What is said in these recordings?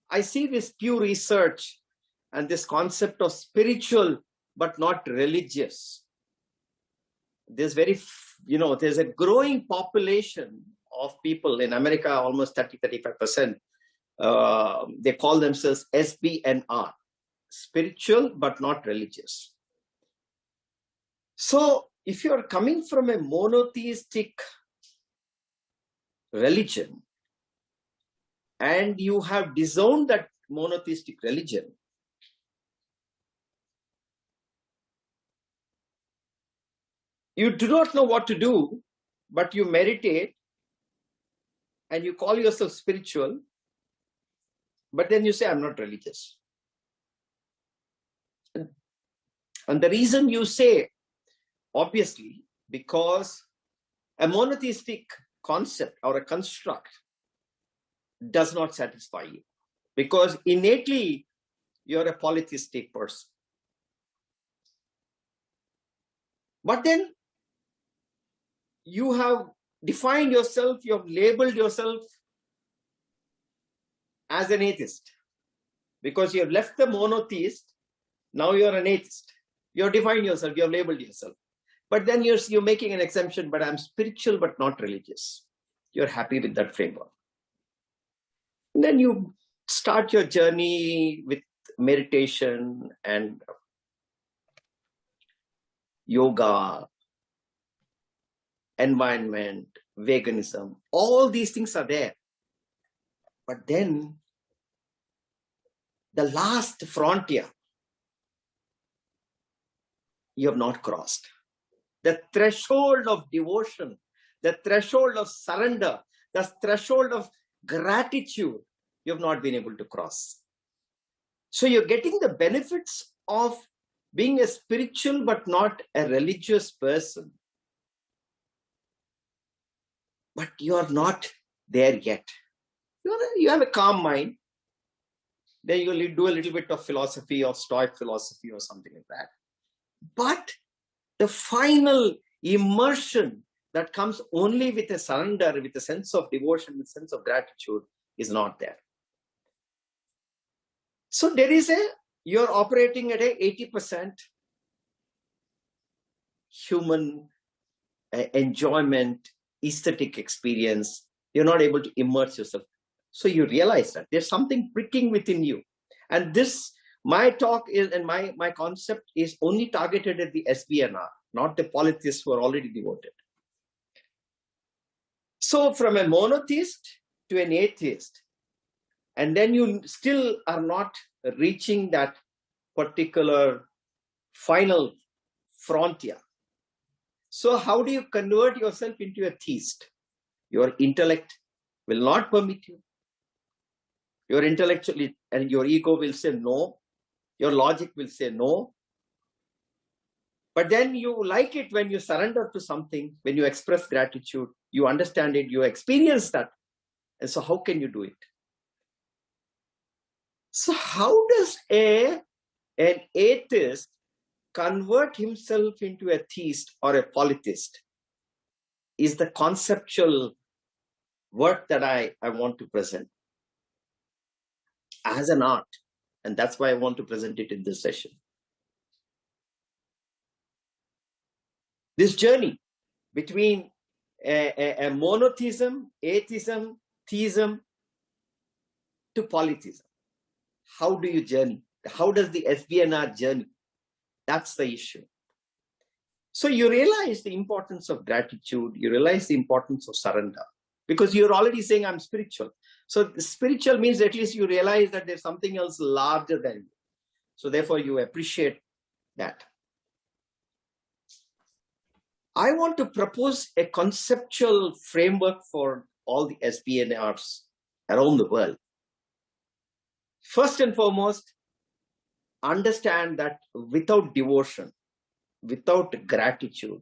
I see this Pew Research and this concept of spiritual but not religious. There's there's a growing population of people in America, almost 30-35%. They call themselves SBNR, spiritual but not religious. So if you're coming from a monotheistic religion and you have disowned that monotheistic religion, you do not know what to do, but you meditate and you call yourself spiritual, but then you say, I'm not religious. And the reason you say, obviously, because a monotheistic concept or a construct does not satisfy you, because innately you're a polytheistic person. But then you have defined yourself, you have labeled yourself as an atheist, because you have left the monotheist. Now you're an atheist. You have defined yourself, you have labeled yourself. But then you're making an exemption, but I'm spiritual but not religious. You're happy with that framework. And then you start your journey with meditation and yoga, environment, veganism. All these things are there. But then the last frontier, you have not crossed. The threshold of devotion, the threshold of surrender, the threshold of gratitude, you have not been able to cross. So you're getting the benefits of being a spiritual but not a religious person. But you're not there yet. You have a calm mind. Then you do a little bit of philosophy or Stoic philosophy or something like that. But the final immersion that comes only with a surrender, with a sense of devotion, with a sense of gratitude is not there. So you're operating at a 80% human enjoyment, aesthetic experience. You're not able to immerse yourself. So you realize that there's something pricking within you. And my talk is, and my concept is only targeted at the SBNR, not the polytheists who are already devoted. So from a monotheist to an atheist, and then you still are not reaching that particular final frontier. So how do you convert yourself into a theist? Your intellect will not permit you. Your intellectually and your ego will say no. Your logic will say no. But then you like it when you surrender to something, when you express gratitude, you understand it, you experience that. And so how can you do it? So how does an atheist convert himself into a theist or a polytheist? Is the conceptual work that I want to present as an art. And that's why I want to present it in this session. This journey between a monotheism, atheism, theism to polytheism. How do you journey? How does the SBNR journey? That's the issue. So you realize the importance of gratitude. You realize the importance of surrender. Because you're already saying, I'm spiritual. So spiritual means at least you realize that there's something else larger than you. So therefore you appreciate that. I want to propose a conceptual framework for all the SBNRs around the world. First and foremost, understand that without devotion, without gratitude,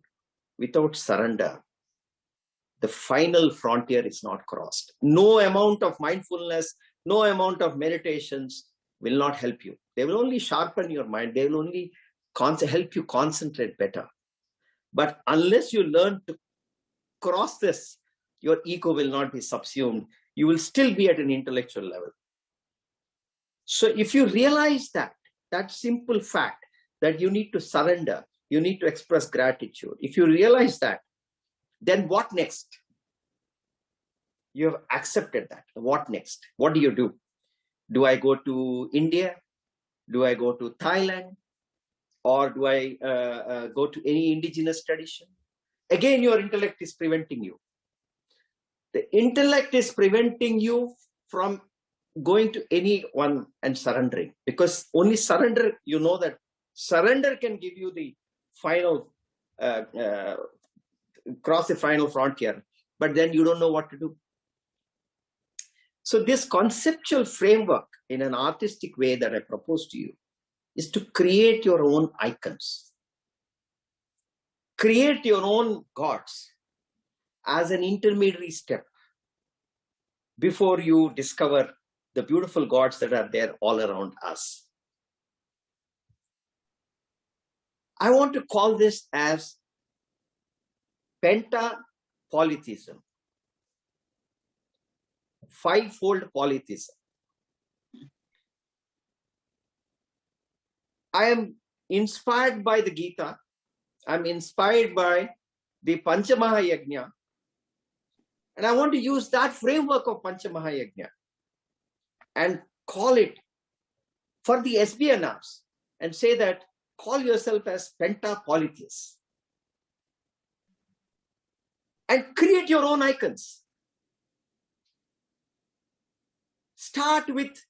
without surrender, the final frontier is not crossed. No amount of mindfulness, no amount of meditations will not help you. They will only sharpen your mind. They will only help you concentrate better. But unless you learn to cross this, your ego will not be subsumed. You will still be at an intellectual level. So if you realize that simple fact that you need to surrender, you need to express gratitude. If you realize that, then what next? You have accepted that. What next? What do you do? Do I go to India? Do I go to Thailand? Or do I go to any indigenous tradition? Again, your intellect is preventing you. The intellect is preventing you from going to anyone and surrendering, because only surrender, you know that surrender can give you the final, cross the final frontier, but then you don't know what to do. So this conceptual framework in an artistic way that I propose to you is to create your own icons. Create your own gods as an intermediary step before you discover the beautiful gods that are there all around us. I want to call this as pentapolytheism, fivefold polytheism. I am inspired by the Gita. I'm inspired by the Panchamahayajna. And I want to use that framework of Panchamahayajna and call it for the SBNRs and say that call yourself as pentapolytheists. And create your own icons. Start with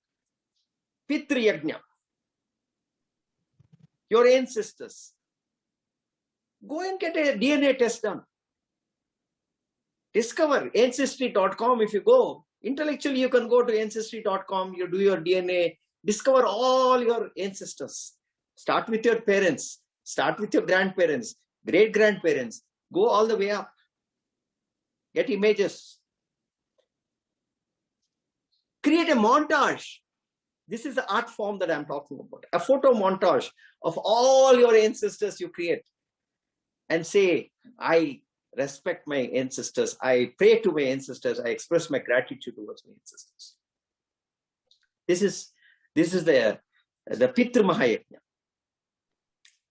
Pitru Yajna, your ancestors. Go and get a DNA test done. Discover ancestry.com. If you go, intellectually you can go to ancestry.com, you do your DNA, discover all your ancestors. Start with your parents, start with your grandparents, great-grandparents, go all the way up. Get images. Create a montage. This is the art form that I'm talking about. A photo montage of all your ancestors you create. And say, I respect my ancestors. I pray to my ancestors. I express my gratitude towards my ancestors. This is the Pitru Mahayajna.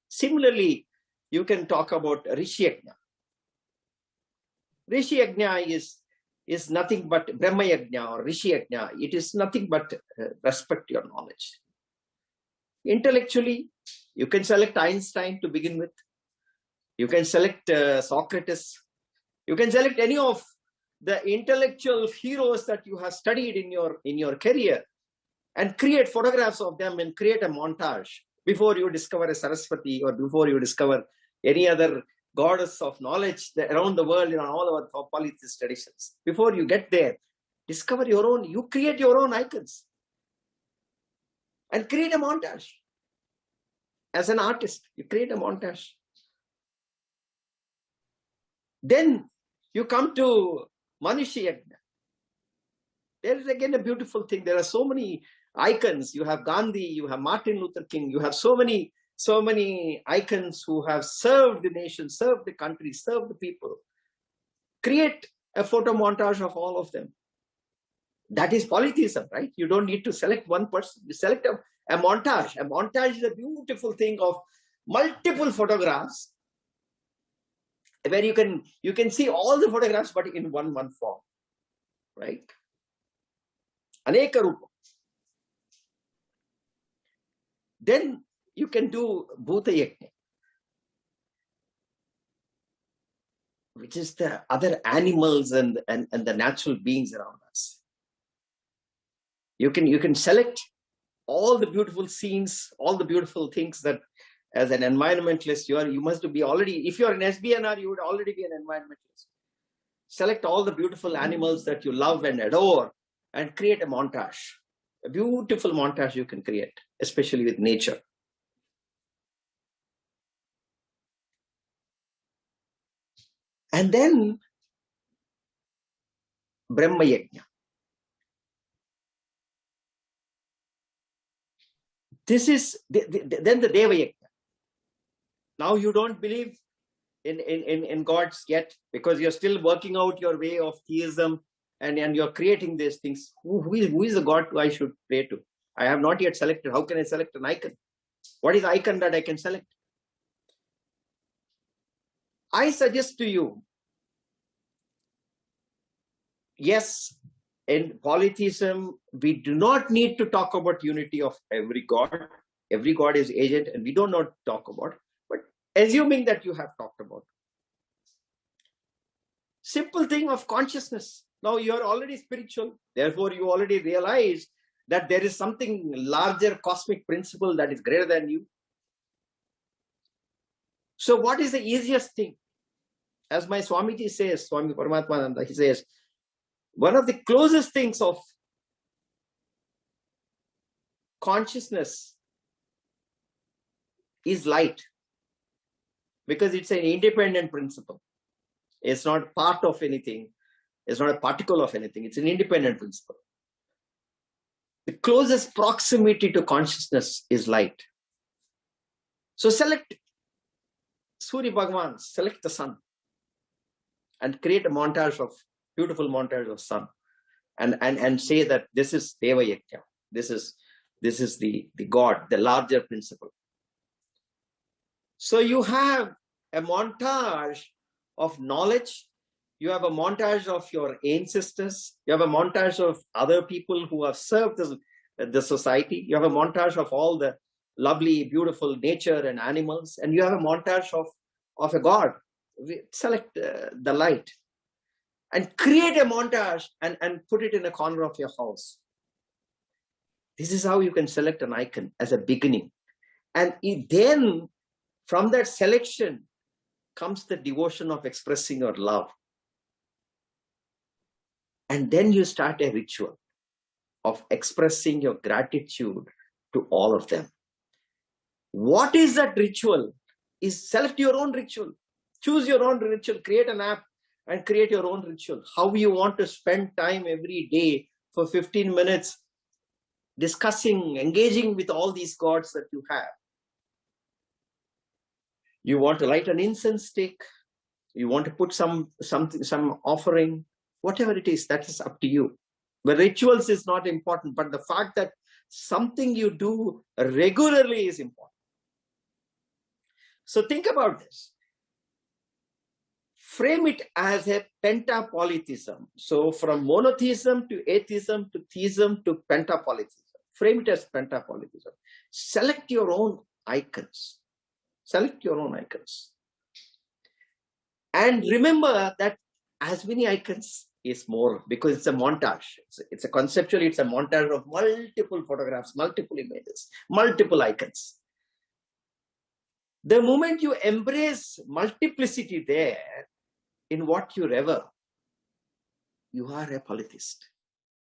Similarly, you can talk about Rishi Yajna. Rishi Yajna is nothing but Brahma Yajna or Rishi Yajna. It is nothing but respect your knowledge. Intellectually, you can select Einstein to begin with. You can select Socrates. You can select any of the intellectual heroes that you have studied in your career and create photographs of them and create a montage before you discover a Saraswati or before you discover any other goddess of knowledge around the world in all our polytheist traditions. Before you get there, discover your own, you create your own icons and create a montage. As an artist, you create a montage. Then you come to Manushya Yajna. There is again a beautiful thing. There are so many icons. You have Gandhi, you have Martin Luther King, you have so many icons who have served the nation, served the country, served the people. Create a photo montage of all of them. That is polytheism, right? You don't need to select one person. You select a montage. A montage is a beautiful thing of multiple photographs where you can see all the photographs but in one form, right? Aneka Rupa. Then you can do Bhuta Yajna, which is the other animals and the natural beings around us. You can select all the beautiful scenes, all the beautiful things that as an environmentalist, you must be already, if you're an SBNR, you would already be an environmentalist. Select all the beautiful animals that you love and adore and create a montage. A beautiful montage you can create, especially with nature. And then Brahma Yajna. This is then the Deva Yajna. Now you don't believe in gods yet because you're still working out your way of theism and you're creating these things. Who is the God I should pray to? I have not yet selected. How can I select an icon? What is the icon that I can select? I suggest to you, yes, in polytheism, we do not need to talk about unity of every god. Every god is agent, and we do not talk about. But assuming that you have talked about, simple thing of consciousness. Now you are already spiritual. Therefore, you already realize that there is something larger cosmic principle that is greater than you. So what is the easiest thing? As my Swamiji says, Swami Paramatmananda, he says, one of the closest things of consciousness is light, because it's an independent principle. It's not part of anything. It's not a particle of anything. It's an independent principle. The closest proximity to consciousness is light. So select Surya Bhagavan, select the sun, and create a montage of, beautiful montage of sun, and say that this is Deva Yajna. This is the God, the larger principle. So you have a montage of knowledge. You have a montage of your ancestors. You have a montage of other people who have served the society. You have a montage of all the lovely, beautiful nature and animals. And you have a montage of a God. Select the light and create a montage and put it in a corner of your house. This is how you can select an icon as a beginning. And then from that selection comes the devotion of expressing your love. And then you start a ritual of expressing your gratitude to all of them. What is that ritual? Is select your own ritual. Choose your own ritual. Create an app and create your own ritual. How you want to spend time every day for 15 minutes discussing, engaging with all these gods that you have. You want to light an incense stick. You want to put some offering. Whatever it is, that is up to you. The rituals is not important, but the fact that something you do regularly is important. So think about this. Frame it as a pentapolytheism. So from monotheism to atheism to theism to pentapolytheism. Frame it as pentapolytheism. Select your own icons. Select your own icons. And remember that as many icons is more, because it's a montage. It's a conceptually, it's a montage of multiple photographs, multiple images, multiple icons. The moment you embrace multiplicity there in what you rever, you are a polytheist.